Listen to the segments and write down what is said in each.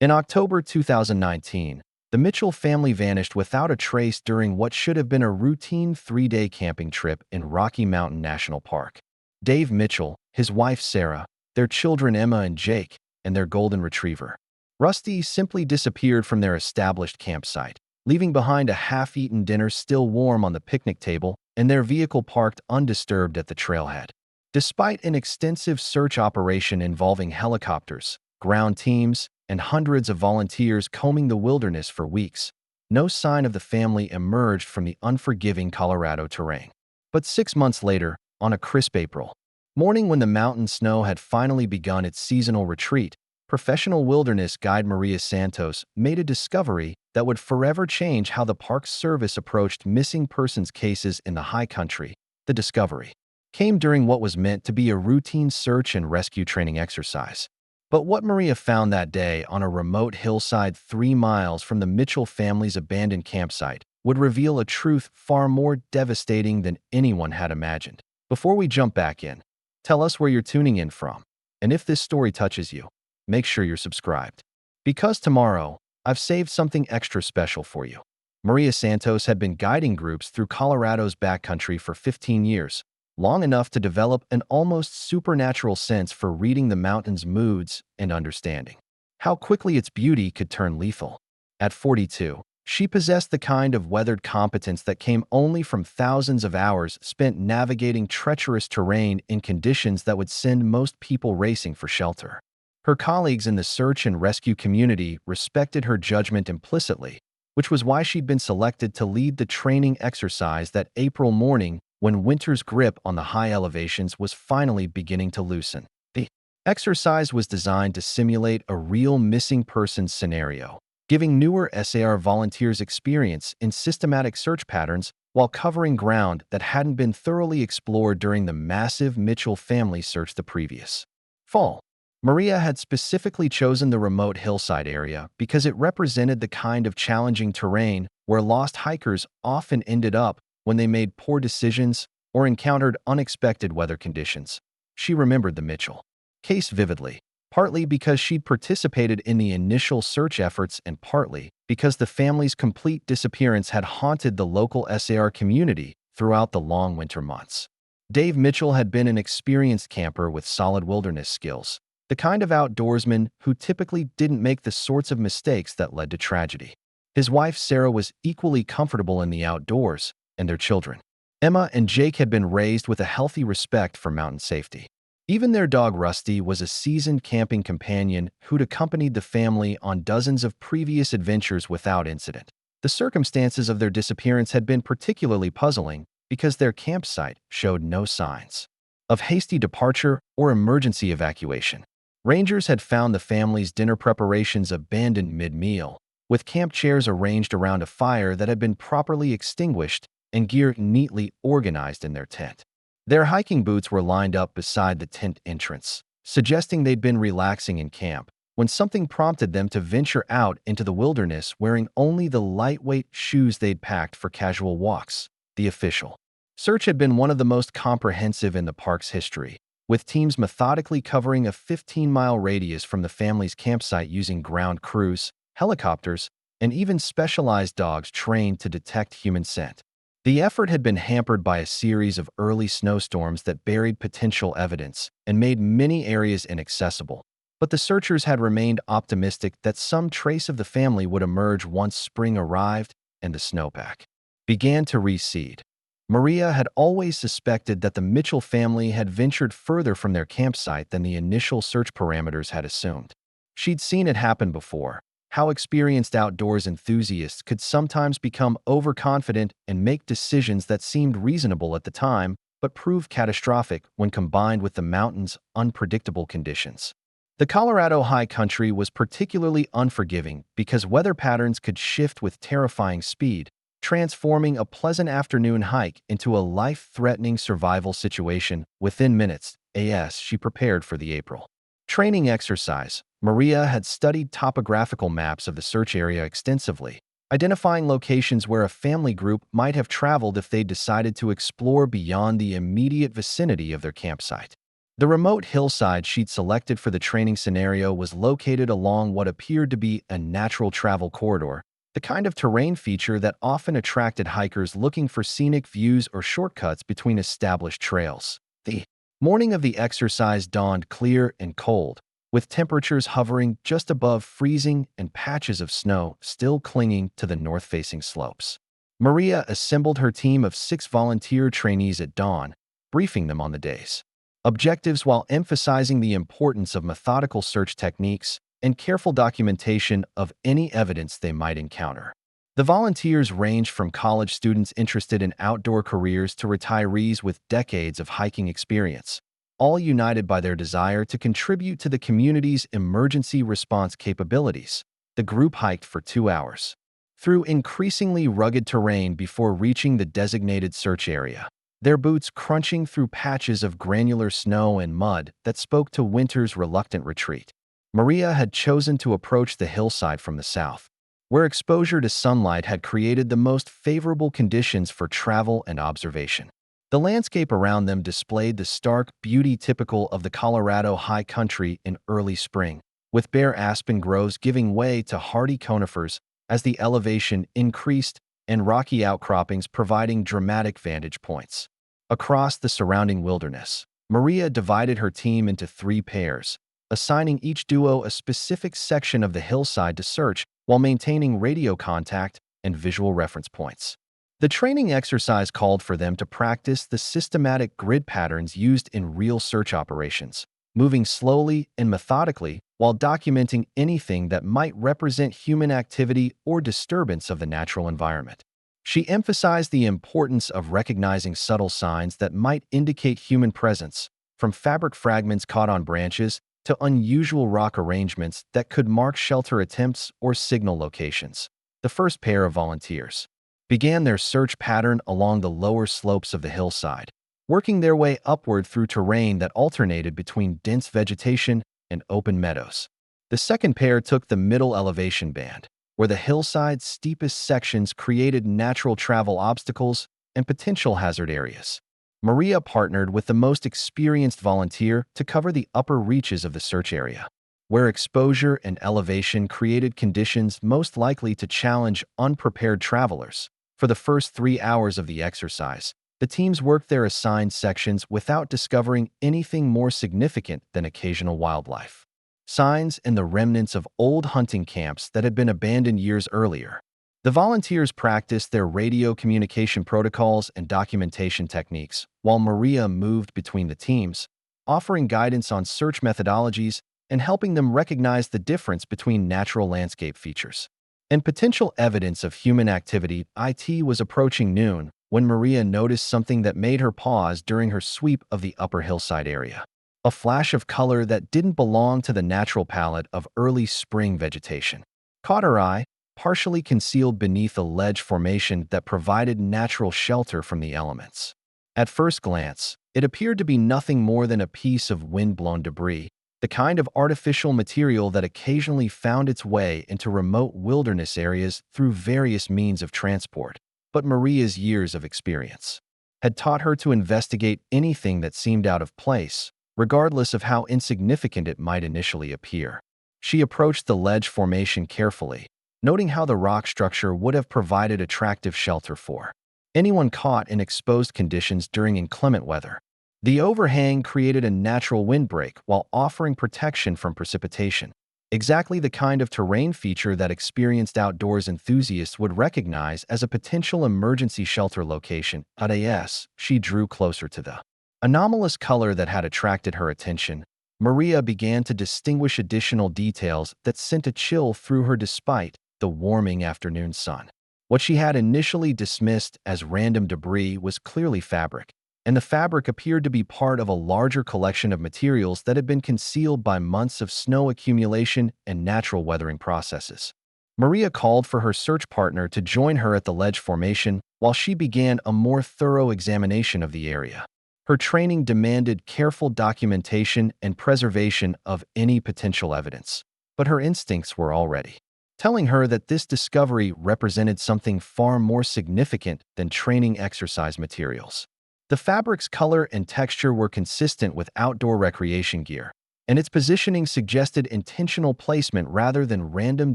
In October 2019, the Mitchell family vanished without a trace during what should have been a routine 3-day camping trip in Rocky Mountain National Park. Dave Mitchell, his wife Sarah, their children Emma and Jake, and their golden retriever, Rusty, simply disappeared from their established campsite, leaving behind a half-eaten dinner still warm on the picnic table and their vehicle parked undisturbed at the trailhead. Despite an extensive search operation involving helicopters, ground teams, and hundreds of volunteers combing the wilderness for weeks, no sign of the family emerged from the unforgiving Colorado terrain. But 6 months later, on a crisp April morning when the mountain snow had finally begun its seasonal retreat, professional wilderness guide Maria Santos made a discovery that would forever change how the Park Service approached missing persons cases in the high country. The discovery came during what was meant to be a routine search and rescue training exercise. But what Maria found that day on a remote hillside 3 miles from the Mitchell family's abandoned campsite would reveal a truth far more devastating than anyone had imagined. Before we jump back in, tell us where you're tuning in from, and if this story touches you, make sure you're subscribed. Because tomorrow, I've saved something extra special for you. Maria Santos had been guiding groups through Colorado's backcountry for 15 years, long enough to develop an almost supernatural sense for reading the mountain's moods and understanding how quickly its beauty could turn lethal. At 42, she possessed the kind of weathered competence that came only from thousands of hours spent navigating treacherous terrain in conditions that would send most people racing for shelter. Her colleagues in the search and rescue community respected her judgment implicitly, which was why she'd been selected to lead the training exercise that April morning when winter's grip on the high elevations was finally beginning to loosen. The exercise was designed to simulate a real missing persons scenario, giving newer SAR volunteers experience in systematic search patterns while covering ground that hadn't been thoroughly explored during the massive Mitchell family search the previous fall. Maria had specifically chosen the remote hillside area because it represented the kind of challenging terrain where lost hikers often ended up when they made poor decisions or encountered unexpected weather conditions. She remembered the Mitchell case vividly, partly because she'd participated in the initial search efforts and partly because the family's complete disappearance had haunted the local SAR community throughout the long winter months. Dave Mitchell had been an experienced camper with solid wilderness skills, the kind of outdoorsman who typically didn't make the sorts of mistakes that led to tragedy. His wife Sarah was equally comfortable in the outdoors, and their children, Emma and Jake, had been raised with a healthy respect for mountain safety. Even their dog Rusty was a seasoned camping companion who'd accompanied the family on dozens of previous adventures without incident. The circumstances of their disappearance had been particularly puzzling because their campsite showed no signs of hasty departure or emergency evacuation. Rangers had found the family's dinner preparations abandoned mid-meal, with camp chairs arranged around a fire that had been properly extinguished and gear neatly organized in their tent. Their hiking boots were lined up beside the tent entrance, suggesting they'd been relaxing in camp, when something prompted them to venture out into the wilderness wearing only the lightweight shoes they'd packed for casual walks. The official search had been one of the most comprehensive in the park's history, with teams methodically covering a 15-mile radius from the family's campsite using ground crews, helicopters, and even specialized dogs trained to detect human scent. The effort had been hampered by a series of early snowstorms that buried potential evidence and made many areas inaccessible, but the searchers had remained optimistic that some trace of the family would emerge once spring arrived and the snowpack began to recede. Maria had always suspected that the Mitchell family had ventured further from their campsite than the initial search parameters had assumed. She'd seen it happen before, how experienced outdoors enthusiasts could sometimes become overconfident and make decisions that seemed reasonable at the time but proved catastrophic when combined with the mountain's unpredictable conditions. The Colorado high country was particularly unforgiving because weather patterns could shift with terrifying speed, transforming a pleasant afternoon hike into a life-threatening survival situation within minutes. As she prepared for the April training exercise, Maria had studied topographical maps of the search area extensively, identifying locations where a family group might have traveled if they decided to explore beyond the immediate vicinity of their campsite. The remote hillside she'd selected for the training scenario was located along what appeared to be a natural travel corridor, the kind of terrain feature that often attracted hikers looking for scenic views or shortcuts between established trails. The morning of the exercise dawned clear and cold, with temperatures hovering just above freezing and patches of snow still clinging to the north-facing slopes. Maria assembled her team of 6 volunteer trainees at dawn, briefing them on the day's objectives while emphasizing the importance of methodical search techniques and careful documentation of any evidence they might encounter. The volunteers ranged from college students interested in outdoor careers to retirees with decades of hiking experience, all united by their desire to contribute to the community's emergency response capabilities. The group hiked for 2 hours through increasingly rugged terrain before reaching the designated search area, their boots crunching through patches of granular snow and mud that spoke to winter's reluctant retreat. Maria had chosen to approach the hillside from the south, where exposure to sunlight had created the most favorable conditions for travel and observation. The landscape around them displayed the stark beauty typical of the Colorado high country in early spring, with bare aspen groves giving way to hardy conifers as the elevation increased and rocky outcroppings providing dramatic vantage points. Across the surrounding wilderness, Maria divided her team into 3 pairs, assigning each duo a specific section of the hillside to search while maintaining radio contact and visual reference points. The training exercise called for them to practice the systematic grid patterns used in real search operations, moving slowly and methodically while documenting anything that might represent human activity or disturbance of the natural environment. She emphasized the importance of recognizing subtle signs that might indicate human presence, from fabric fragments caught on branches to unusual rock arrangements that could mark shelter attempts or signal locations. The first pair of volunteers began their search pattern along the lower slopes of the hillside, working their way upward through terrain that alternated between dense vegetation and open meadows. The second pair took the middle elevation band, where the hillside's steepest sections created natural travel obstacles and potential hazard areas. Maria partnered with the most experienced volunteer to cover the upper reaches of the search area, where exposure and elevation created conditions most likely to challenge unprepared travelers. For the first 3 hours of the exercise, the teams worked their assigned sections without discovering anything more significant than occasional wildlife signs and the remnants of old hunting camps that had been abandoned years earlier. The volunteers practiced their radio communication protocols and documentation techniques, while Maria moved between the teams, offering guidance on search methodologies and helping them recognize the difference between natural landscape features and potential evidence of human activity. It was approaching noon when Maria noticed something that made her pause during her sweep of the upper hillside area. A flash of color that didn't belong to the natural palette of early spring vegetation caught her eye, partially concealed beneath a ledge formation that provided natural shelter from the elements. At first glance, it appeared to be nothing more than a piece of wind-blown debris, the kind of artificial material that occasionally found its way into remote wilderness areas through various means of transport. But Maria's years of experience had taught her to investigate anything that seemed out of place, regardless of how insignificant it might initially appear. She approached the ledge formation carefully, noting how the rock structure would have provided attractive shelter for anyone caught in exposed conditions during inclement weather. The overhang created a natural windbreak while offering protection from precipitation, exactly the kind of terrain feature that experienced outdoors enthusiasts would recognize as a potential emergency shelter location. As she drew closer to the anomalous color that had attracted her attention, Maria began to distinguish additional details that sent a chill through her despite the warming afternoon sun. What she had initially dismissed as random debris was clearly fabric, and the fabric appeared to be part of a larger collection of materials that had been concealed by months of snow accumulation and natural weathering processes. Maria called for her search partner to join her at the ledge formation while she began a more thorough examination of the area. Her training demanded careful documentation and preservation of any potential evidence, but her instincts were already telling her that this discovery represented something far more significant than training exercise materials. The fabric's color and texture were consistent with outdoor recreation gear, and its positioning suggested intentional placement rather than random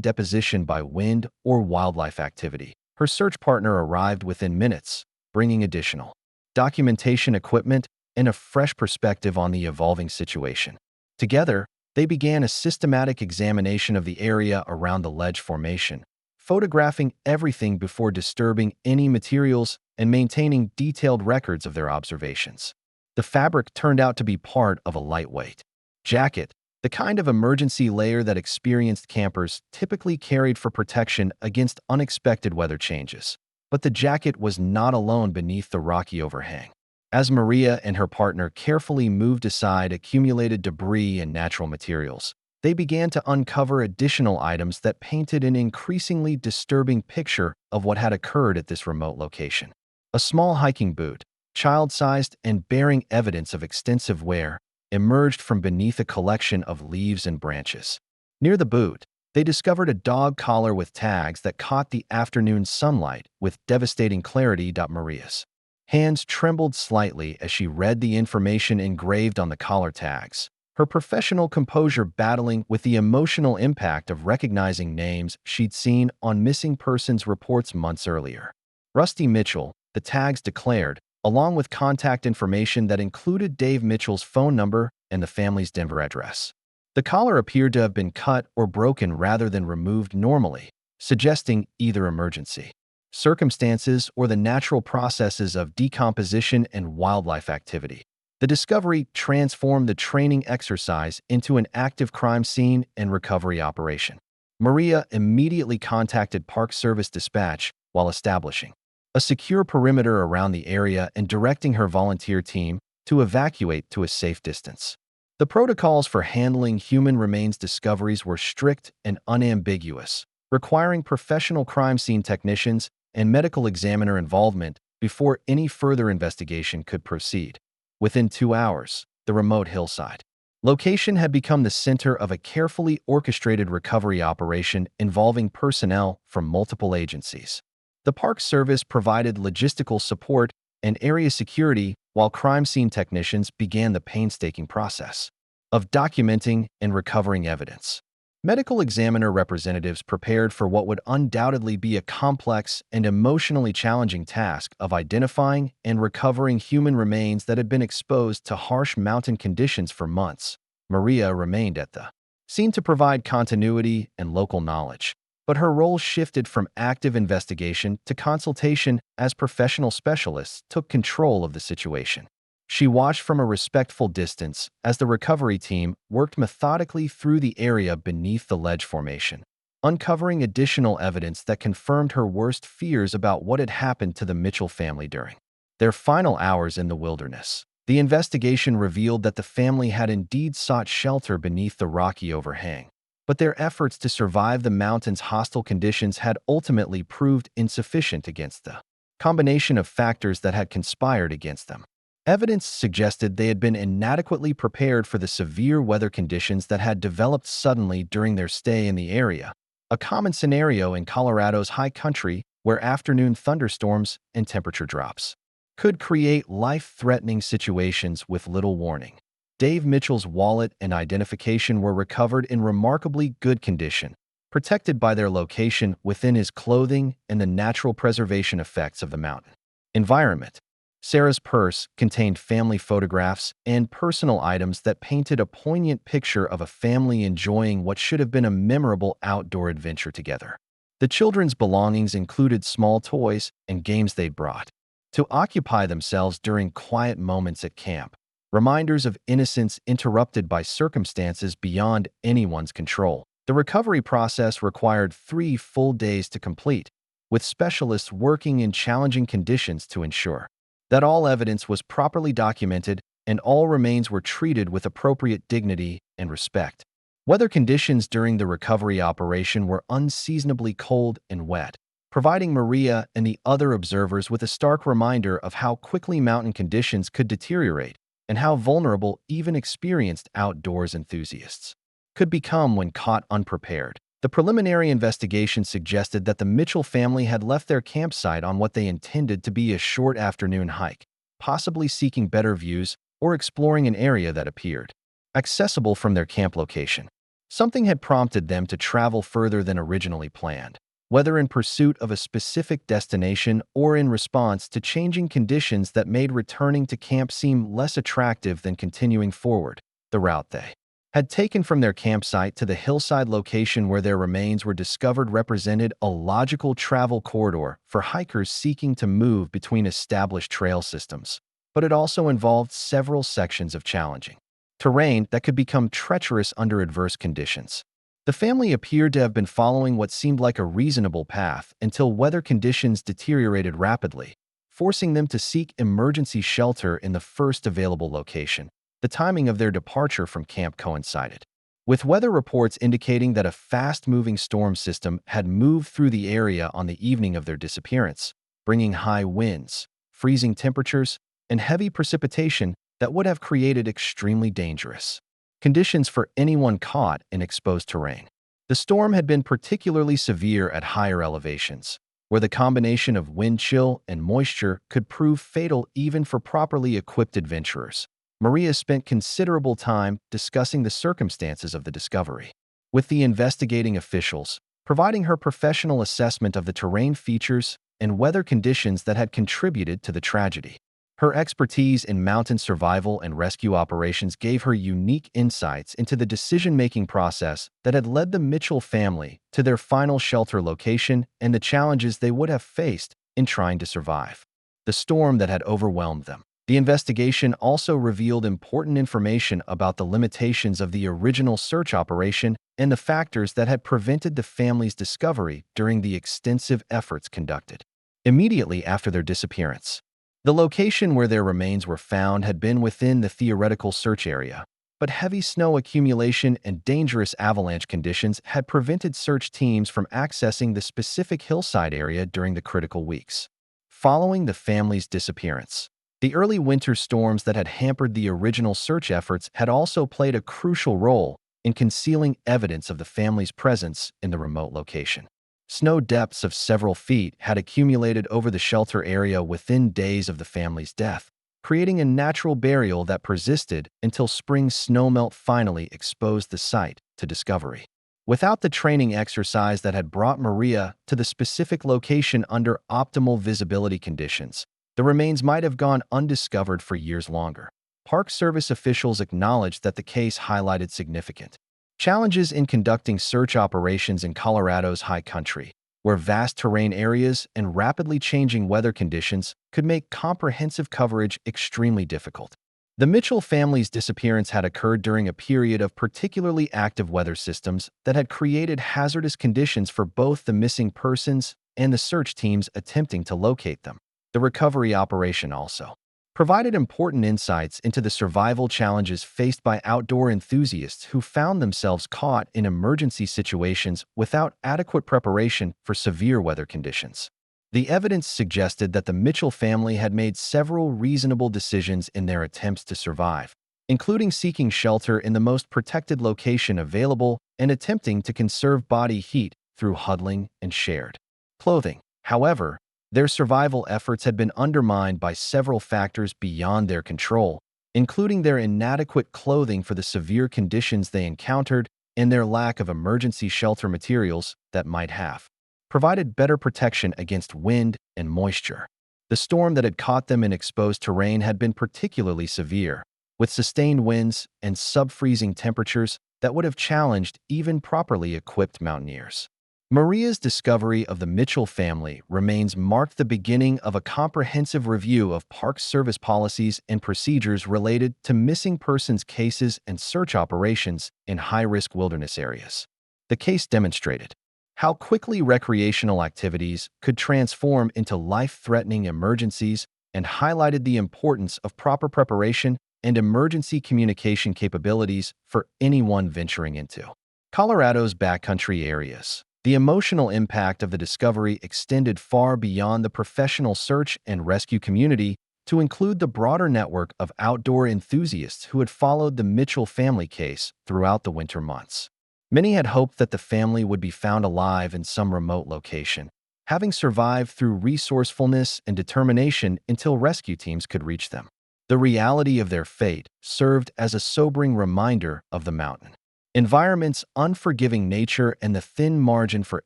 deposition by wind or wildlife activity. Her search partner arrived within minutes, bringing additional documentation equipment and a fresh perspective on the evolving situation. Together, they began a systematic examination of the area around the ledge formation, photographing everything before disturbing any materials and maintaining detailed records of their observations. The fabric turned out to be part of a lightweight jacket, the kind of emergency layer that experienced campers typically carried for protection against unexpected weather changes. But the jacket was not alone beneath the rocky overhang. As Maria and her partner carefully moved aside accumulated debris and natural materials, they began to uncover additional items that painted an increasingly disturbing picture of what had occurred at this remote location. A small hiking boot, child-sized and bearing evidence of extensive wear, emerged from beneath a collection of leaves and branches. Near the boot, they discovered a dog collar with tags that caught the afternoon sunlight with devastating clarity. Maria's hands trembled slightly as she read the information engraved on the collar tags, her professional composure battling with the emotional impact of recognizing names she'd seen on missing persons reports months earlier. Rusty Mitchell, the tags declared, along with contact information that included Dave Mitchell's phone number and the family's Denver address. The collar appeared to have been cut or broken rather than removed normally, suggesting either emergency circumstances or the natural processes of decomposition and wildlife activity. The discovery transformed the training exercise into an active crime scene and recovery operation. Maria immediately contacted Park Service Dispatch while establishing a secure perimeter around the area and directing her volunteer team to evacuate to a safe distance. The protocols for handling human remains discoveries were strict and unambiguous, requiring professional crime scene technicians and medical examiner involvement before any further investigation could proceed. Within 2 hours, the remote hillside location had become the center of a carefully orchestrated recovery operation involving personnel from multiple agencies. The Park Service provided logistical support and area security while crime scene technicians began the painstaking process of documenting and recovering evidence. Medical examiner representatives prepared for what would undoubtedly be a complex and emotionally challenging task of identifying and recovering human remains that had been exposed to harsh mountain conditions for months. Maria remained at the scene to provide continuity and local knowledge, but her role shifted from active investigation to consultation as professional specialists took control of the situation. She watched from a respectful distance as the recovery team worked methodically through the area beneath the ledge formation, uncovering additional evidence that confirmed her worst fears about what had happened to the Mitchell family during their final hours in the wilderness. The investigation revealed that the family had indeed sought shelter beneath the rocky overhang, but their efforts to survive the mountain's hostile conditions had ultimately proved insufficient against the combination of factors that had conspired against them. Evidence suggested they had been inadequately prepared for the severe weather conditions that had developed suddenly during their stay in the area, a common scenario in Colorado's high country where afternoon thunderstorms and temperature drops could create life-threatening situations with little warning. Dave Mitchell's wallet and identification were recovered in remarkably good condition, protected by their location within his clothing and the natural preservation effects of the mountain environment. Sarah's purse contained family photographs and personal items that painted a poignant picture of a family enjoying what should have been a memorable outdoor adventure together. The children's belongings included small toys and games they'd brought to occupy themselves during quiet moments at camp, reminders of innocence interrupted by circumstances beyond anyone's control. The recovery process required 3 full days to complete, with specialists working in challenging conditions to ensure that all evidence was properly documented and all remains were treated with appropriate dignity and respect. Weather conditions during the recovery operation were unseasonably cold and wet, providing Maria and the other observers with a stark reminder of how quickly mountain conditions could deteriorate and how vulnerable even experienced outdoors enthusiasts could become when caught unprepared. The preliminary investigation suggested that the Mitchell family had left their campsite on what they intended to be a short afternoon hike, possibly seeking better views or exploring an area that appeared accessible from their camp location. Something had prompted them to travel further than originally planned, whether in pursuit of a specific destination or in response to changing conditions that made returning to camp seem less attractive than continuing forward. The route they had taken from their campsite to the hillside location where their remains were discovered represented a logical travel corridor for hikers seeking to move between established trail systems, but it also involved several sections of challenging terrain that could become treacherous under adverse conditions. The family appeared to have been following what seemed like a reasonable path until weather conditions deteriorated rapidly, forcing them to seek emergency shelter in the first available location. The timing of their departure from camp coincided with weather reports indicating that a fast-moving storm system had moved through the area on the evening of their disappearance, bringing high winds, freezing temperatures, and heavy precipitation that would have created extremely dangerous conditions for anyone caught in exposed terrain. The storm had been particularly severe at higher elevations, where the combination of wind chill and moisture could prove fatal even for properly equipped adventurers. Maria spent considerable time discussing the circumstances of the discovery with the investigating officials, providing her professional assessment of the terrain features and weather conditions that had contributed to the tragedy. Her expertise in mountain survival and rescue operations gave her unique insights into the decision-making process that had led the Mitchell family to their final shelter location and the challenges they would have faced in trying to survive the storm that had overwhelmed them. The investigation also revealed important information about the limitations of the original search operation and the factors that had prevented the family's discovery during the extensive efforts conducted immediately after their disappearance. The location where their remains were found had been within the theoretical search area, but heavy snow accumulation and dangerous avalanche conditions had prevented search teams from accessing the specific hillside area during the critical weeks following the family's disappearance. The early winter storms that had hampered the original search efforts had also played a crucial role in concealing evidence of the family's presence in the remote location. Snow depths of several feet had accumulated over the shelter area within days of the family's death, creating a natural burial that persisted until spring snowmelt finally exposed the site to discovery. Without the training exercise that had brought Maria to the specific location under optimal visibility conditions, the remains might have gone undiscovered for years longer. Park Service officials acknowledged that the case highlighted significant challenges in conducting search operations in Colorado's high country, where vast terrain areas and rapidly changing weather conditions could make comprehensive coverage extremely difficult. The Mitchell family's disappearance had occurred during a period of particularly active weather systems that had created hazardous conditions for both the missing persons and the search teams attempting to locate them. The recovery operation also provided important insights into the survival challenges faced by outdoor enthusiasts who found themselves caught in emergency situations without adequate preparation for severe weather conditions. The evidence suggested that the Mitchell family had made several reasonable decisions in their attempts to survive, including seeking shelter in the most protected location available and attempting to conserve body heat through huddling and shared clothing. However, their survival efforts had been undermined by several factors beyond their control, including their inadequate clothing for the severe conditions they encountered and their lack of emergency shelter materials that might have provided better protection against wind and moisture. The storm that had caught them in exposed terrain had been particularly severe, with sustained winds and sub-freezing temperatures that would have challenged even properly equipped mountaineers. Maria's discovery of the Mitchell family remains marked the beginning of a comprehensive review of Park Service policies and procedures related to missing persons cases and search operations in high-risk wilderness areas. The case demonstrated how quickly recreational activities could transform into life-threatening emergencies and highlighted the importance of proper preparation and emergency communication capabilities for anyone venturing into Colorado's backcountry areas. The emotional impact of the discovery extended far beyond the professional search and rescue community to include the broader network of outdoor enthusiasts who had followed the Mitchell family case throughout the winter months. Many had hoped that the family would be found alive in some remote location. having survived through resourcefulness and determination until rescue teams could reach them. The reality of their fate served as a sobering reminder of the mountain environment's unforgiving nature and the thin margin for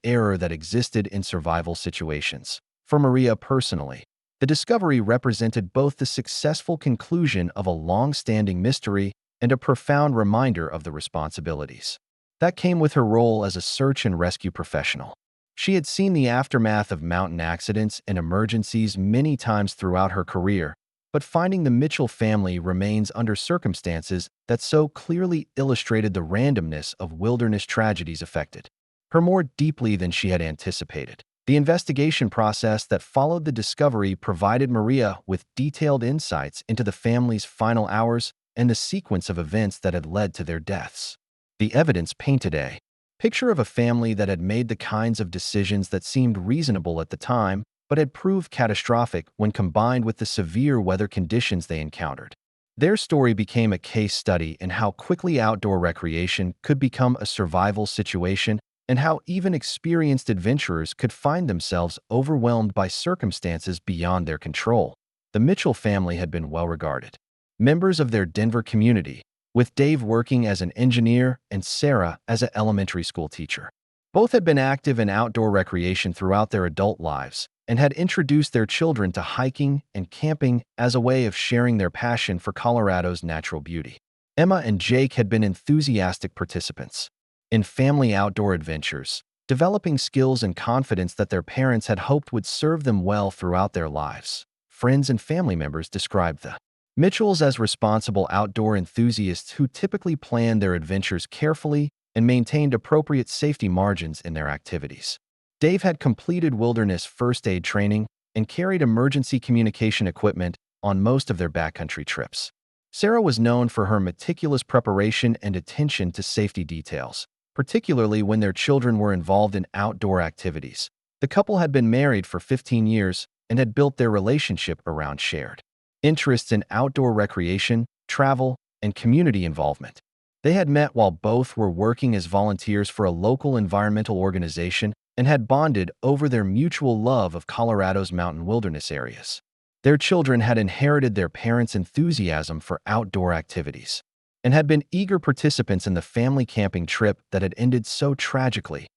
error that existed in survival situations. For Maria personally, the discovery represented both the successful conclusion of a long-standing mystery and a profound reminder of the responsibilities that came with her role as a search and rescue professional. She had seen the aftermath of mountain accidents and emergencies many times throughout her career, but finding the Mitchell family remains under circumstances that so clearly illustrated the randomness of wilderness tragedies affected her more deeply than she had anticipated. The investigation process that followed the discovery provided Maria with detailed insights into the family's final hours and the sequence of events that had led to their deaths. The evidence painted a picture of a family that had made the kinds of decisions that seemed reasonable at the time, but had proved catastrophic when combined with the severe weather conditions they encountered. Their story became a case study in how quickly outdoor recreation could become a survival situation and how even experienced adventurers could find themselves overwhelmed by circumstances beyond their control. The Mitchell family had been well regarded members of their Denver community, with Dave working as an engineer and Sarah as an elementary school teacher. Both had been active in outdoor recreation throughout their adult lives and had introduced their children to hiking and camping as a way of sharing their passion for Colorado's natural beauty. Emma and Jake had been enthusiastic participants in family outdoor adventures, developing skills and confidence that their parents had hoped would serve them well throughout their lives. Friends and family members described the Mitchells as responsible outdoor enthusiasts who typically planned their adventures carefully and maintained appropriate safety margins in their activities. Dave had completed wilderness first aid training and carried emergency communication equipment on most of their backcountry trips. Sarah was known for her meticulous preparation and attention to safety details, particularly when their children were involved in outdoor activities. The couple had been married for 15 years and had built their relationship around shared interests in outdoor recreation, travel, and community involvement. They had met while both were working as volunteers for a local environmental organization and had bonded over their mutual love of Colorado's mountain wilderness areas. Their children had inherited their parents' enthusiasm for outdoor activities and had been eager participants in the family camping trip that had ended so tragically.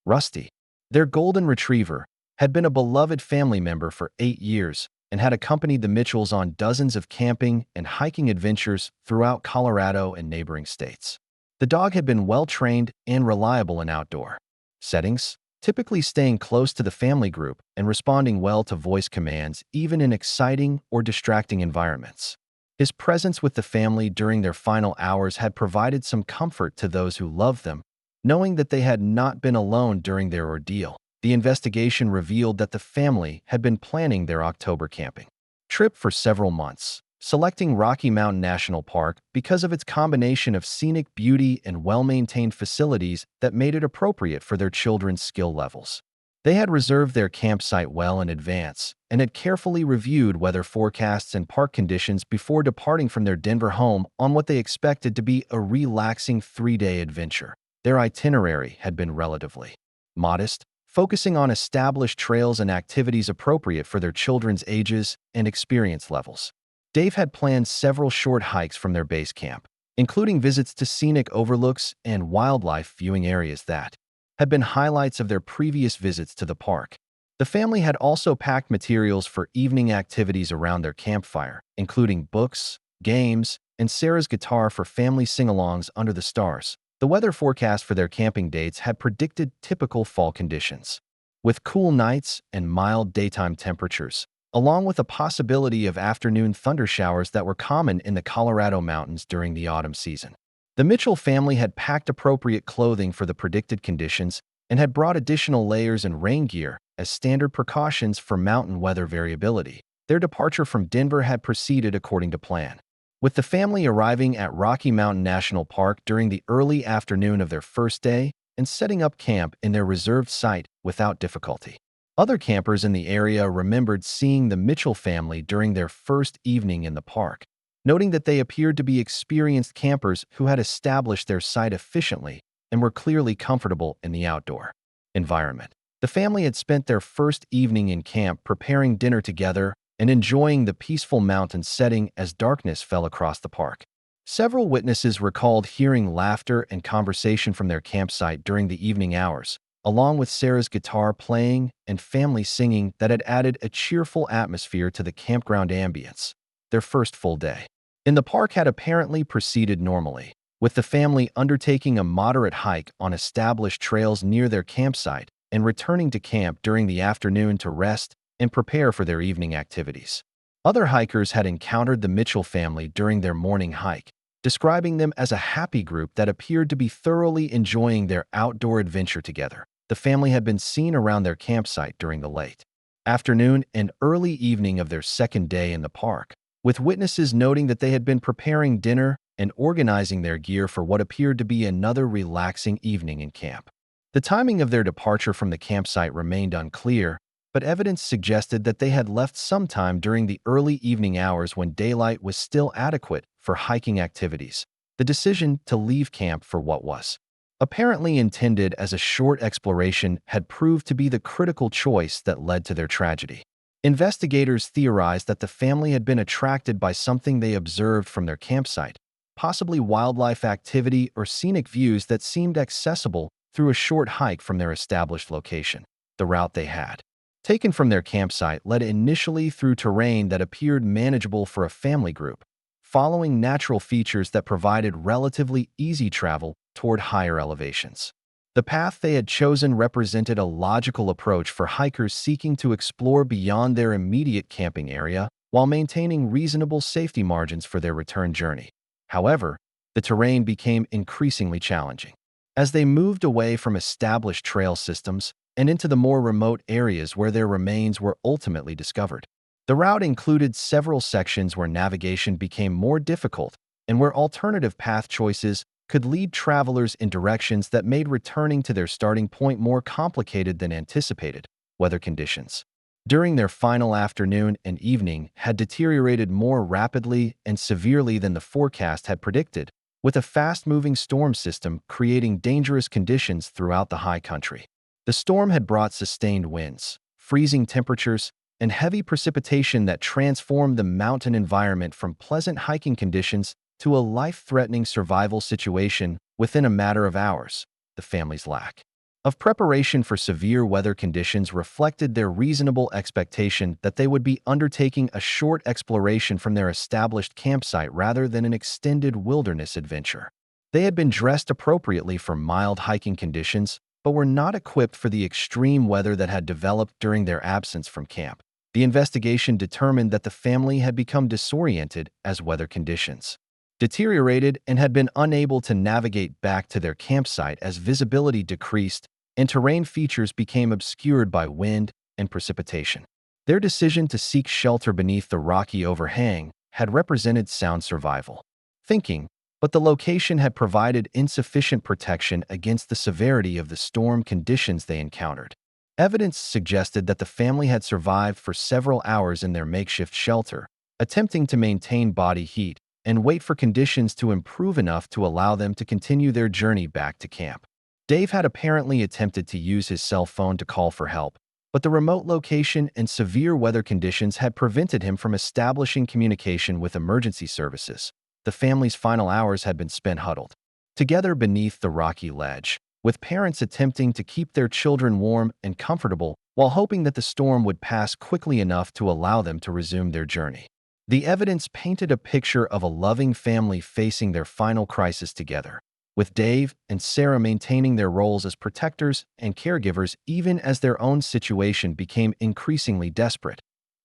Rusty, their golden retriever, had been a beloved family member for 8 years and had accompanied the Mitchells on dozens of camping and hiking adventures throughout Colorado and neighboring states. The dog had been well-trained and reliable in outdoor settings, typically staying close to the family group and responding well to voice commands even in exciting or distracting environments. His presence with the family during their final hours had provided some comfort to those who loved them, knowing that they had not been alone during their ordeal. The investigation revealed that the family had been planning their October camping trip for several months, selecting Rocky Mountain National Park because of its combination of scenic beauty and well-maintained facilities that made it appropriate for their children's skill levels. They had reserved their campsite well in advance and had carefully reviewed weather forecasts and park conditions before departing from their Denver home on what they expected to be a relaxing 3-day adventure. Their itinerary had been relatively modest, focusing on established trails and activities appropriate for their children's ages and experience levels. Dave had planned several short hikes from their base camp, including visits to scenic overlooks and wildlife viewing areas that had been highlights of their previous visits to the park. The family had also packed materials for evening activities around their campfire, including books, games, and Sarah's guitar for family sing-alongs under the stars. The weather forecast for their camping dates had predicted typical fall conditions, with cool nights and mild daytime temperatures, along with a possibility of afternoon thundershowers that were common in the Colorado mountains during the autumn season. The Mitchell family had packed appropriate clothing for the predicted conditions and had brought additional layers and rain gear as standard precautions for mountain weather variability. Their departure from Denver had proceeded according to plan, with the family arriving at Rocky Mountain National Park during the early afternoon of their first day and setting up camp in their reserved site without difficulty. Other campers in the area remembered seeing the Mitchell family during their first evening in the park, noting that they appeared to be experienced campers who had established their site efficiently and were clearly comfortable in the outdoor environment. The family had spent their first evening in camp preparing dinner together and enjoying the peaceful mountain setting as darkness fell across the park. Several witnesses recalled hearing laughter and conversation from their campsite during the evening hours, along with Sarah's guitar playing and family singing that had added a cheerful atmosphere to the campground ambience. Their first full day in the park had apparently proceeded normally, with the family undertaking a moderate hike on established trails near their campsite and returning to camp during the afternoon to rest and prepare for their evening activities. Other hikers had encountered the Mitchell family during their morning hike, describing them as a happy group that appeared to be thoroughly enjoying their outdoor adventure together. The family had been seen around their campsite during the late afternoon and early evening of their second day in the park, with witnesses noting that they had been preparing dinner and organizing their gear for what appeared to be another relaxing evening in camp. The timing of their departure from the campsite remained unclear, but evidence suggested that they had left sometime during the early evening hours when daylight was still adequate for hiking activities. The decision to leave camp for what was apparently intended as a short exploration had proved to be the critical choice that led to their tragedy. Investigators theorized that the family had been attracted by something they observed from their campsite, possibly wildlife activity or scenic views that seemed accessible through a short hike from their established location. The route they had taken from their campsite led initially through terrain that appeared manageable for a family group, following natural features that provided relatively easy travel toward higher elevations. The path they had chosen represented a logical approach for hikers seeking to explore beyond their immediate camping area while maintaining reasonable safety margins for their return journey. However, the terrain became increasingly challenging. As they moved away from established trail systems and into the more remote areas where their remains were ultimately discovered, the route included several sections where navigation became more difficult and where alternative path choices could lead travelers in directions that made returning to their starting point more complicated than anticipated. Weather conditions during their final afternoon and evening had deteriorated more rapidly and severely than the forecast had predicted, with a fast-moving storm system creating dangerous conditions throughout the high country. The storm had brought sustained winds, freezing temperatures, and heavy precipitation that transformed the mountain environment from pleasant hiking conditions to a life-threatening survival situation within a matter of hours. The family's lack of preparation for severe weather conditions reflected their reasonable expectation that they would be undertaking a short exploration from their established campsite rather than an extended wilderness adventure. They had been dressed appropriately for mild hiking conditions, but were not equipped for the extreme weather that had developed during their absence from camp. The investigation determined that the family had become disoriented as weather conditions deteriorated and had been unable to navigate back to their campsite as visibility decreased and terrain features became obscured by wind and precipitation. Their decision to seek shelter beneath the rocky overhang had represented sound survival thinking, but the location had provided insufficient protection against the severity of the storm conditions they encountered. Evidence suggested that the family had survived for several hours in their makeshift shelter, attempting to maintain body heat and wait for conditions to improve enough to allow them to continue their journey back to camp. Dave had apparently attempted to use his cell phone to call for help, but the remote location and severe weather conditions had prevented him from establishing communication with emergency services. The family's final hours had been spent huddled together beneath the rocky ledge, with parents attempting to keep their children warm and comfortable while hoping that the storm would pass quickly enough to allow them to resume their journey. The evidence painted a picture of a loving family facing their final crisis together, with Dave and Sarah maintaining their roles as protectors and caregivers even as their own situation became increasingly desperate.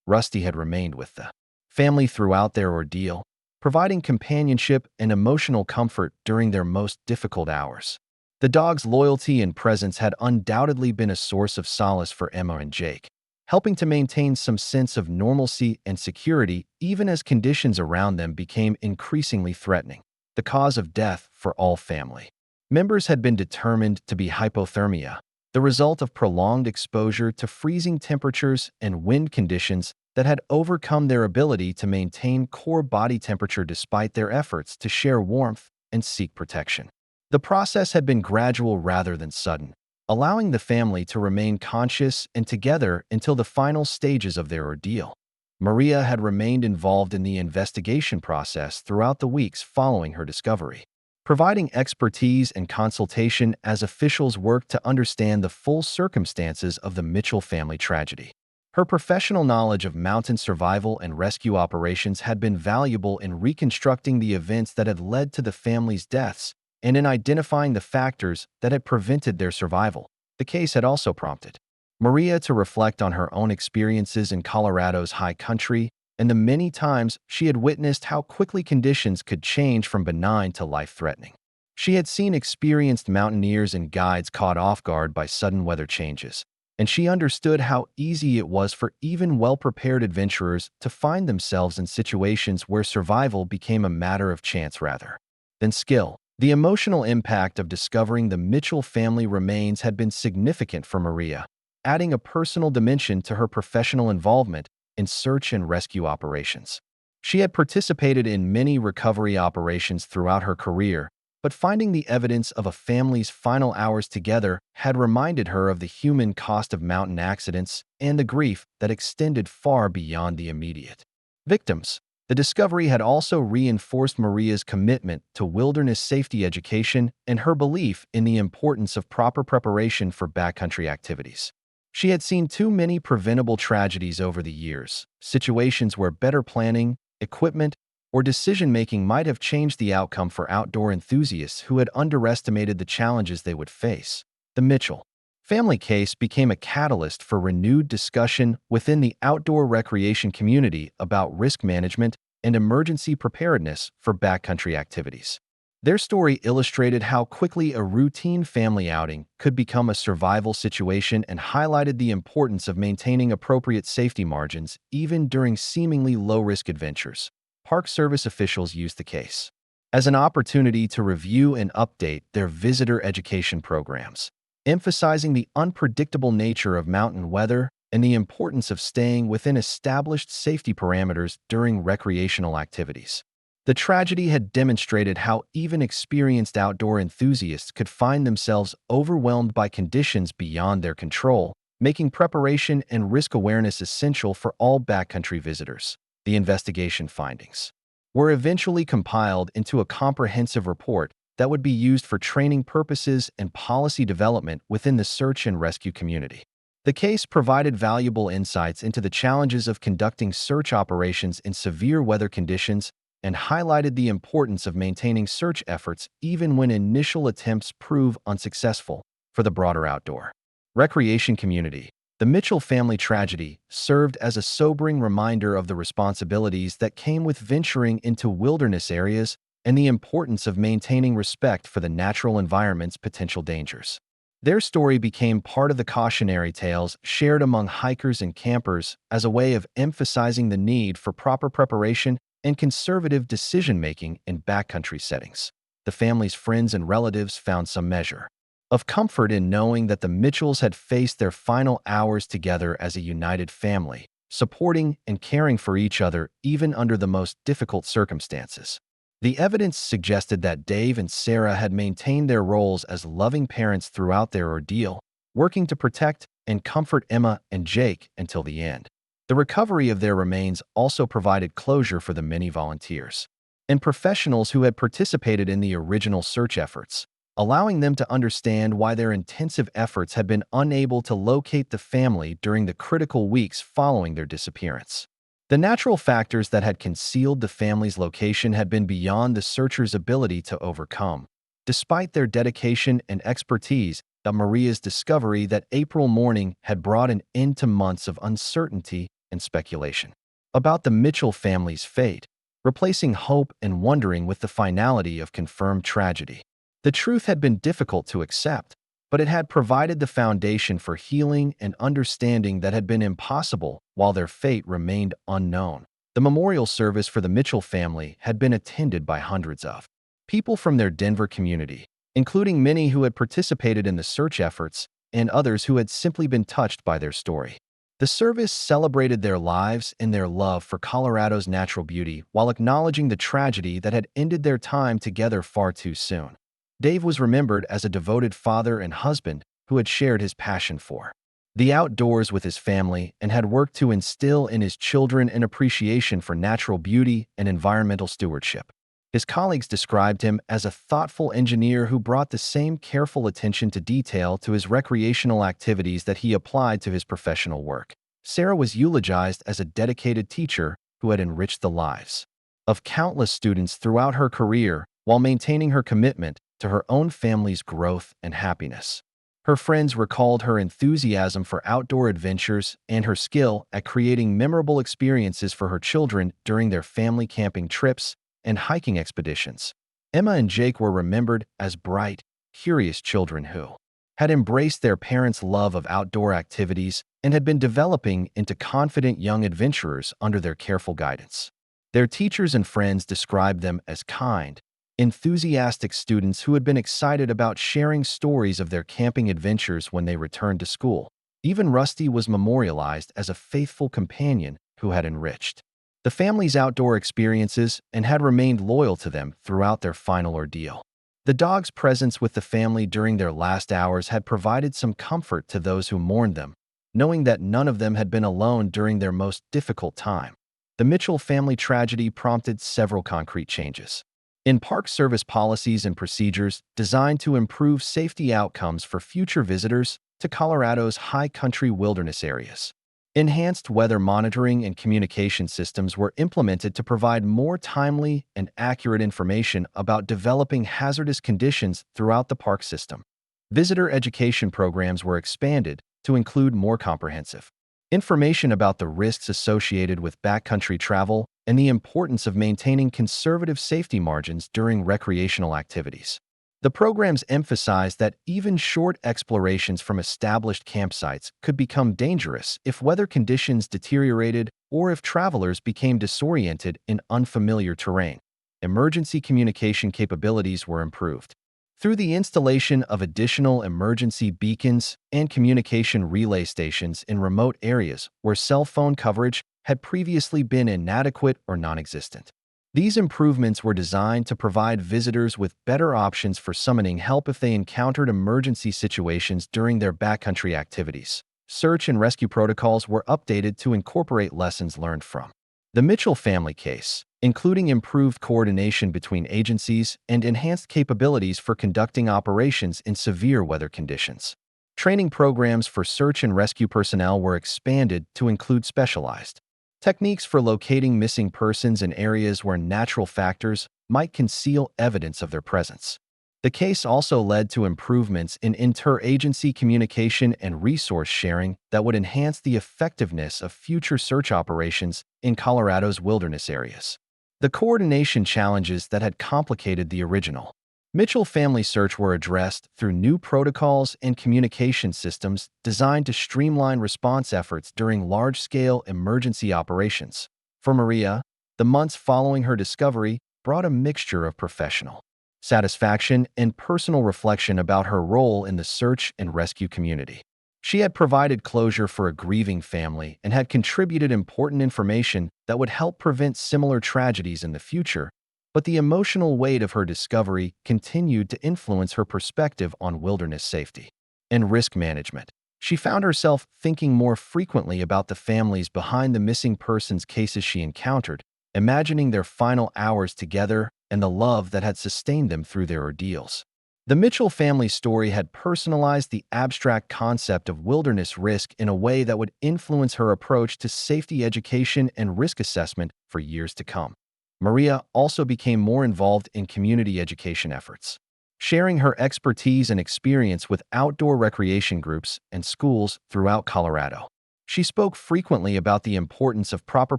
Rusty had remained with the family throughout their ordeal, providing companionship and emotional comfort during their most difficult hours. The dog's loyalty and presence had undoubtedly been a source of solace for Emma and Jake, helping to maintain some sense of normalcy and security even as conditions around them became increasingly threatening. The cause of death for all family members had been determined to be hypothermia, the result of prolonged exposure to freezing temperatures and wind conditions that had overcome their ability to maintain core body temperature despite their efforts to share warmth and seek protection. The process had been gradual rather than sudden, allowing the family to remain conscious and together until the final stages of their ordeal. Maria had remained involved in the investigation process throughout the weeks following her discovery, providing expertise and consultation as officials worked to understand the full circumstances of the Mitchell family tragedy. Her professional knowledge of mountain survival and rescue operations had been valuable in reconstructing the events that had led to the family's deaths and in identifying the factors that had prevented their survival. The case had also prompted Maria to reflect on her own experiences in Colorado's high country and the many times she had witnessed how quickly conditions could change from benign to life-threatening. She had seen experienced mountaineers and guides caught off guard by sudden weather changes, and she understood how easy it was for even well-prepared adventurers to find themselves in situations where survival became a matter of chance rather than skill. The emotional impact of discovering the Mitchell family remains had been significant for Maria, adding a personal dimension to her professional involvement in search and rescue operations. She had participated in many recovery operations throughout her career, but finding the evidence of a family's final hours together had reminded her of the human cost of mountain accidents and the grief that extended far beyond the immediate victims. The discovery had also reinforced Maria's commitment to wilderness safety education and her belief in the importance of proper preparation for backcountry activities. She had seen too many preventable tragedies over the years, situations where better planning, equipment, or decision-making might have changed the outcome for outdoor enthusiasts who had underestimated the challenges they would face. The Mitchell family case became a catalyst for renewed discussion within the outdoor recreation community about risk management and emergency preparedness for backcountry activities. Their story illustrated how quickly a routine family outing could become a survival situation and highlighted the importance of maintaining appropriate safety margins even during seemingly low-risk adventures. Park Service officials used the case as an opportunity to review and update their visitor education programs, emphasizing the unpredictable nature of mountain weather and the importance of staying within established safety parameters during recreational activities. The tragedy had demonstrated how even experienced outdoor enthusiasts could find themselves overwhelmed by conditions beyond their control, making preparation and risk awareness essential for all backcountry visitors. The investigation findings were eventually compiled into a comprehensive report that would be used for training purposes and policy development within the search and rescue community. The case provided valuable insights into the challenges of conducting search operations in severe weather conditions and highlighted the importance of maintaining search efforts even when initial attempts prove unsuccessful. For the broader outdoor recreation community, the Mitchell family tragedy served as a sobering reminder of the responsibilities that came with venturing into wilderness areas and the importance of maintaining respect for the natural environment's potential dangers. Their story became part of the cautionary tales shared among hikers and campers as a way of emphasizing the need for proper preparation and conservative decision-making in backcountry settings. The family's friends and relatives found some measure of comfort in knowing that the Mitchells had faced their final hours together as a united family, supporting and caring for each other even under the most difficult circumstances. The evidence suggested that Dave and Sarah had maintained their roles as loving parents throughout their ordeal, working to protect and comfort Emma and Jake until the end. The recovery of their remains also provided closure for the many volunteers and professionals who had participated in the original search efforts, allowing them to understand why their intensive efforts had been unable to locate the family during the critical weeks following their disappearance. The natural factors that had concealed the family's location had been beyond the searchers' ability to overcome. Despite their dedication and expertise, Maria's discovery that April morning had brought an end to months of uncertainty and speculation about the Mitchell family's fate, replacing hope and wondering with the finality of confirmed tragedy. The truth had been difficult to accept, but it had provided the foundation for healing and understanding that had been impossible while their fate remained unknown. The memorial service for the Mitchell family had been attended by hundreds of people from their Denver community, including many who had participated in the search efforts and others who had simply been touched by their story. The service celebrated their lives and their love for Colorado's natural beauty while acknowledging the tragedy that had ended their time together far too soon. Dave was remembered as a devoted father and husband who had shared his passion for the outdoors with his family and had worked to instill in his children an appreciation for natural beauty and environmental stewardship. His colleagues described him as a thoughtful engineer who brought the same careful attention to detail to his recreational activities that he applied to his professional work. Sarah was eulogized as a dedicated teacher who had enriched the lives of countless students throughout her career while maintaining her commitment to her own family's growth and happiness. Her friends recalled her enthusiasm for outdoor adventures and her skill at creating memorable experiences for her children during their family camping trips and hiking expeditions. Emma and Jake were remembered as bright, curious children who had embraced their parents' love of outdoor activities and had been developing into confident young adventurers under their careful guidance. Their teachers and friends described them as kind, enthusiastic students who had been excited about sharing stories of their camping adventures when they returned to school. Even Rusty was memorialized as a faithful companion who had enriched the family's outdoor experiences and had remained loyal to them throughout their final ordeal. The dog's presence with the family during their last hours had provided some comfort to those who mourned them, knowing that none of them had been alone during their most difficult time. The Mitchell family tragedy prompted several concrete changes in Park Service policies and procedures designed to improve safety outcomes for future visitors to Colorado's high country wilderness areas. Enhanced weather monitoring and communication systems were implemented to provide more timely and accurate information about developing hazardous conditions throughout the park system. Visitor education programs were expanded to include more comprehensive information about the risks associated with backcountry travel and the importance of maintaining conservative safety margins during recreational activities. The programs emphasized that even short explorations from established campsites could become dangerous if weather conditions deteriorated or if travelers became disoriented in unfamiliar terrain. Emergency communication capabilities were improved through the installation of additional emergency beacons and communication relay stations in remote areas where cell phone coverage had previously been inadequate or non-existent. These improvements were designed to provide visitors with better options for summoning help if they encountered emergency situations during their backcountry activities. Search and rescue protocols were updated to incorporate lessons learned from the Mitchell family case, including improved coordination between agencies and enhanced capabilities for conducting operations in severe weather conditions. Training programs for search and rescue personnel were expanded to include specialized techniques for locating missing persons in areas where natural factors might conceal evidence of their presence. The case also led to improvements in interagency communication and resource sharing that would enhance the effectiveness of future search operations in Colorado's wilderness areas. The coordination challenges that had complicated the original Mitchell family search were addressed through new protocols and communication systems designed to streamline response efforts during large-scale emergency operations. For Maria, the months following her discovery brought a mixture of professional satisfaction and personal reflection about her role in the search and rescue community. She had provided closure for a grieving family and had contributed important information that would help prevent similar tragedies in the future, but the emotional weight of her discovery continued to influence her perspective on wilderness safety and risk management. She found herself thinking more frequently about the families behind the missing persons cases she encountered, imagining their final hours together and the love that had sustained them through their ordeals. The Mitchell family story had personalized the abstract concept of wilderness risk in a way that would influence her approach to safety education and risk assessment for years to come. Maria also became more involved in community education efforts, sharing her expertise and experience with outdoor recreation groups and schools throughout Colorado. She spoke frequently about the importance of proper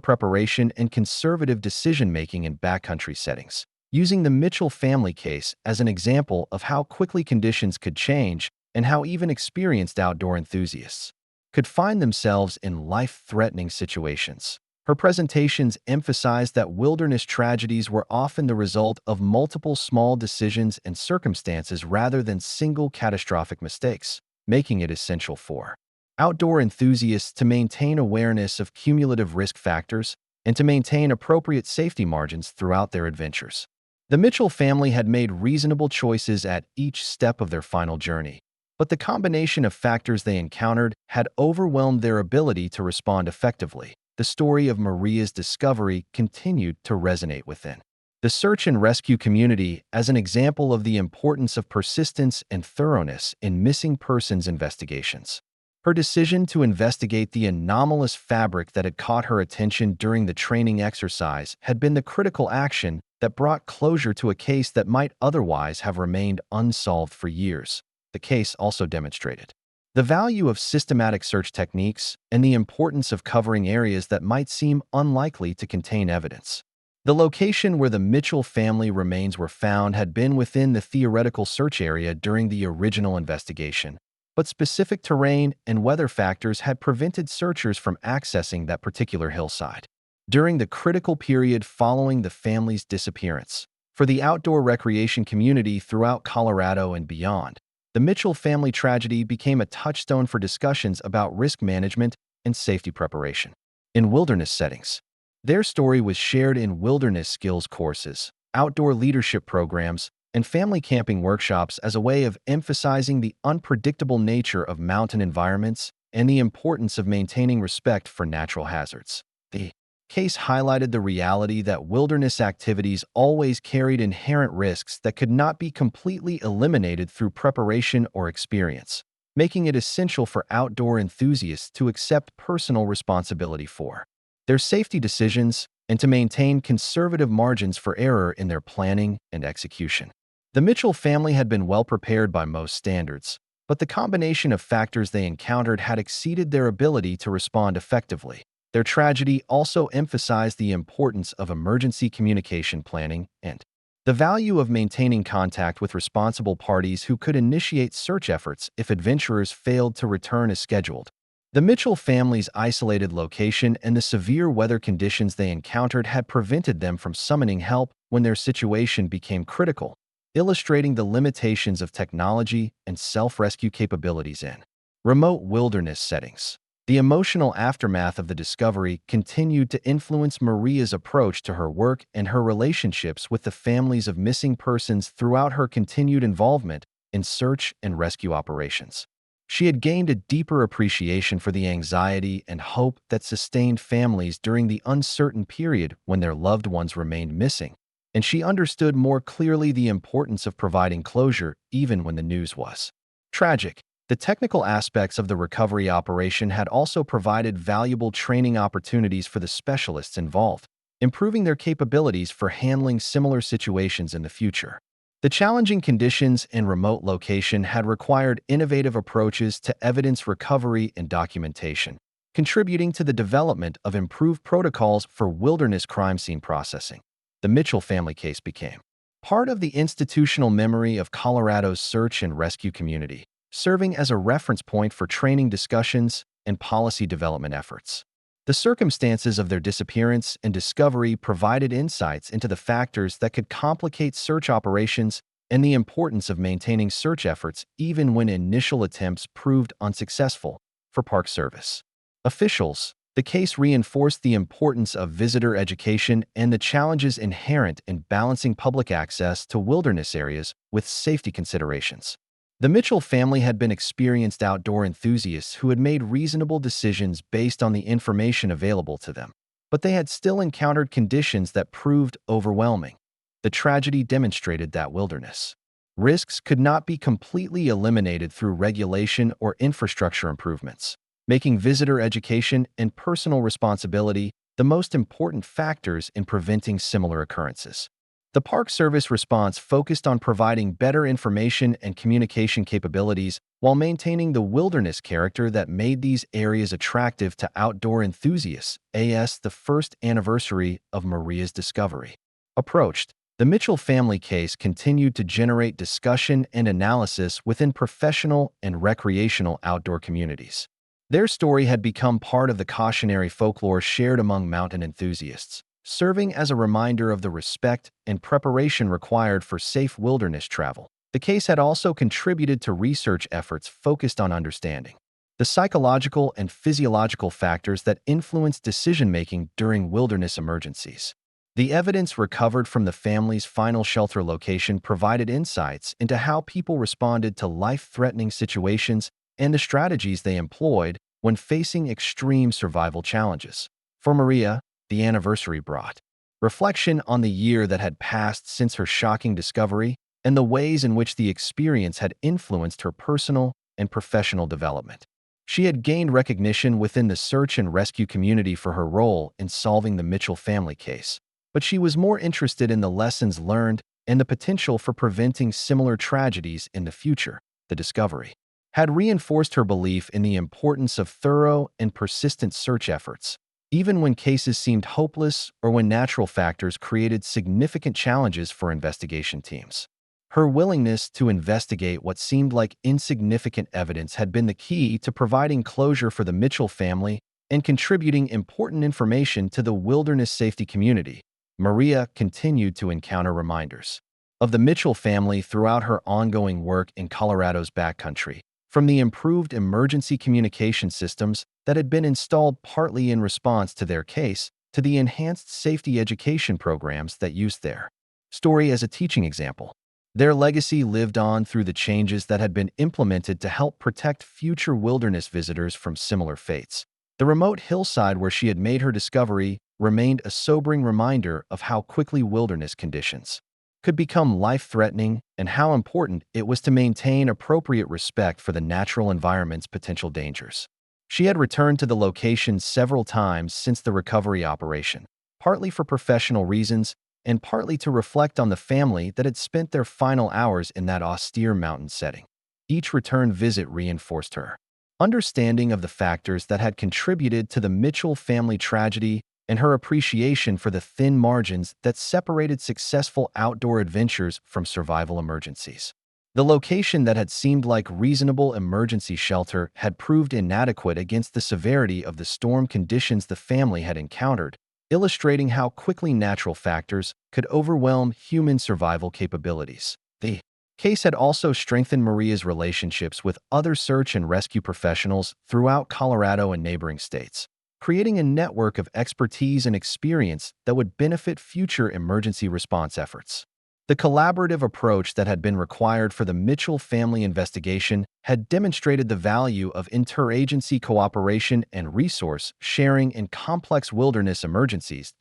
preparation and conservative decision-making in backcountry settings, using the Mitchell family case as an example of how quickly conditions could change and how even experienced outdoor enthusiasts could find themselves in life-threatening situations. Her presentations emphasized that wilderness tragedies were often the result of multiple small decisions and circumstances rather than single catastrophic mistakes, making it essential for outdoor enthusiasts to maintain awareness of cumulative risk factors and to maintain appropriate safety margins throughout their adventures. The Mitchell family had made reasonable choices at each step of their final journey, but the combination of factors they encountered had overwhelmed their ability to respond effectively. The story of Maria's discovery continued to resonate within the search and rescue community as an example of the importance of persistence and thoroughness in missing persons investigations. Her decision to investigate the anomalous fabric that had caught her attention during the training exercise had been the critical action that brought closure to a case that might otherwise have remained unsolved for years. The case also demonstrated the value of systematic search techniques and the importance of covering areas that might seem unlikely to contain evidence. The location where the Mitchell family remains were found had been within the theoretical search area during the original investigation, but specific terrain and weather factors had prevented searchers from accessing that particular hillside. During the critical period following the family's disappearance, for the outdoor recreation community throughout Colorado and beyond, the Mitchell family tragedy became a touchstone for discussions about risk management and safety preparation. In wilderness settings, their story was shared in wilderness skills courses, outdoor leadership programs, and family camping workshops as a way of emphasizing the unpredictable nature of mountain environments and the importance of maintaining respect for natural hazards. The case highlighted the reality that wilderness activities always carried inherent risks that could not be completely eliminated through preparation or experience, making it essential for outdoor enthusiasts to accept personal responsibility for their safety decisions and to maintain conservative margins for error in their planning and execution. The Mitchell family had been well prepared by most standards, but the combination of factors they encountered had exceeded their ability to respond effectively. Their tragedy also emphasized the importance of emergency communication planning and the value of maintaining contact with responsible parties who could initiate search efforts if adventurers failed to return as scheduled. The Mitchell family's isolated location and the severe weather conditions they encountered had prevented them from summoning help when their situation became critical, illustrating the limitations of technology and self-rescue capabilities in remote wilderness settings. The emotional aftermath of the discovery continued to influence Maria's approach to her work and her relationships with the families of missing persons throughout her continued involvement in search and rescue operations. She had gained a deeper appreciation for the anxiety and hope that sustained families during the uncertain period when their loved ones remained missing, and she understood more clearly the importance of providing closure even when the news was tragic. The technical aspects of the recovery operation had also provided valuable training opportunities for the specialists involved, improving their capabilities for handling similar situations in the future. The challenging conditions and remote location had required innovative approaches to evidence recovery and documentation, contributing to the development of improved protocols for wilderness crime scene processing. The Mitchell family case became part of the institutional memory of Colorado's search and rescue community, serving as a reference point for training discussions and policy development efforts. The circumstances of their disappearance and discovery provided insights into the factors that could complicate search operations and the importance of maintaining search efforts even when initial attempts proved unsuccessful. For Park Service officials, the case reinforced the importance of visitor education and the challenges inherent in balancing public access to wilderness areas with safety considerations. The Mitchell family had been experienced outdoor enthusiasts who had made reasonable decisions based on the information available to them, but they had still encountered conditions that proved overwhelming. The tragedy demonstrated that wilderness risks could not be completely eliminated through regulation or infrastructure improvements, making visitor education and personal responsibility the most important factors in preventing similar occurrences. The Park Service response focused on providing better information and communication capabilities while maintaining the wilderness character that made these areas attractive to outdoor enthusiasts. As the first anniversary of Maria's discovery approached, the Mitchell family case continued to generate discussion and analysis within professional and recreational outdoor communities. Their story had become part of the cautionary folklore shared among mountain enthusiasts, serving as a reminder of the respect and preparation required for safe wilderness travel. The case had also contributed to research efforts focused on understanding the psychological and physiological factors that influence decision-making during wilderness emergencies. The evidence recovered from the family's final shelter location provided insights into how people responded to life-threatening situations and the strategies they employed when facing extreme survival challenges. For Maria, the anniversary brought reflection on the year that had passed since her shocking discovery and the ways in which the experience had influenced her personal and professional development. She had gained recognition within the search and rescue community for her role in solving the Mitchell family case, but she was more interested in the lessons learned and the potential for preventing similar tragedies in the future. The discovery had reinforced her belief in the importance of thorough and persistent search efforts, even when cases seemed hopeless or when natural factors created significant challenges for investigation teams. Her willingness to investigate what seemed like insignificant evidence had been the key to providing closure for the Mitchell family and contributing important information to the wilderness safety community. Maria continued to encounter reminders of the Mitchell family throughout her ongoing work in Colorado's backcountry, from the improved emergency communication systems that had been installed partly in response to their case to the enhanced safety education programs that used their story as a teaching example. Their legacy lived on through the changes that had been implemented to help protect future wilderness visitors from similar fates. The remote hillside where she had made her discovery remained a sobering reminder of how quickly wilderness conditions could become life-threatening and how important it was to maintain appropriate respect for the natural environment's potential dangers. She had returned to the location several times since the recovery operation, partly for professional reasons and partly to reflect on the family that had spent their final hours in that austere mountain setting. Each return visit reinforced her understanding of the factors that had contributed to the Mitchell family tragedy and her appreciation for the thin margins that separated successful outdoor adventures from survival emergencies. The location that had seemed like reasonable emergency shelter had proved inadequate against the severity of the storm conditions the family had encountered, illustrating how quickly natural factors could overwhelm human survival capabilities. The case had also strengthened Maria's relationships with other search and rescue professionals throughout Colorado and neighboring states, creating a network of expertise and experience that would benefit future emergency response efforts. The collaborative approach that had been required for the Mitchell family investigation had demonstrated the value of interagency cooperation and resource sharing in complex wilderness emergencies.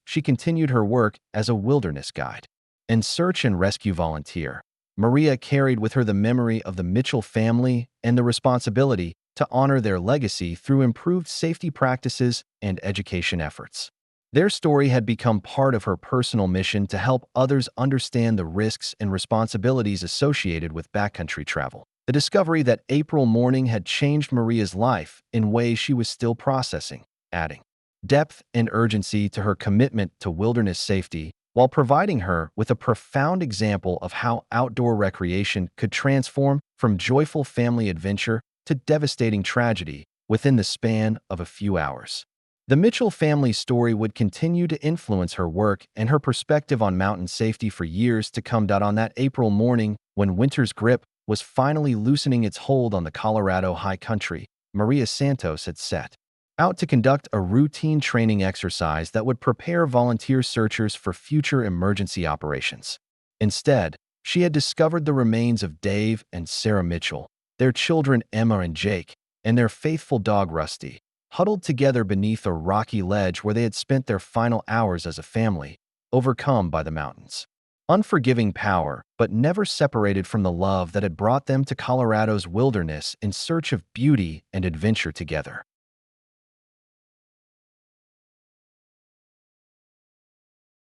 She continued her work as a wilderness guide and search and rescue volunteer. Maria carried with her the memory of the Mitchell family and the responsibility to honor their legacy through improved safety practices and education efforts. Their story had become part of her personal mission to help others understand the risks and responsibilities associated with backcountry travel. The discovery that April morning had changed Maria's life in ways she was still processing, adding depth and urgency to her commitment to wilderness safety while providing her with a profound example of how outdoor recreation could transform from joyful family adventure to devastating tragedy within the span of a few hours. The Mitchell family's story would continue to influence her work and her perspective on mountain safety for years to come. On that April morning, when winter's grip was finally loosening its hold on the Colorado high country, Maria Santos had set out to conduct a routine training exercise that would prepare volunteer searchers for future emergency operations. Instead, she had discovered the remains of Dave and Sarah Mitchell, their children Emma and Jake, and their faithful dog Rusty, huddled together beneath a rocky ledge where they had spent their final hours as a family, overcome by the mountains' unforgiving power, but never separated from the love that had brought them to Colorado's wilderness in search of beauty and adventure together.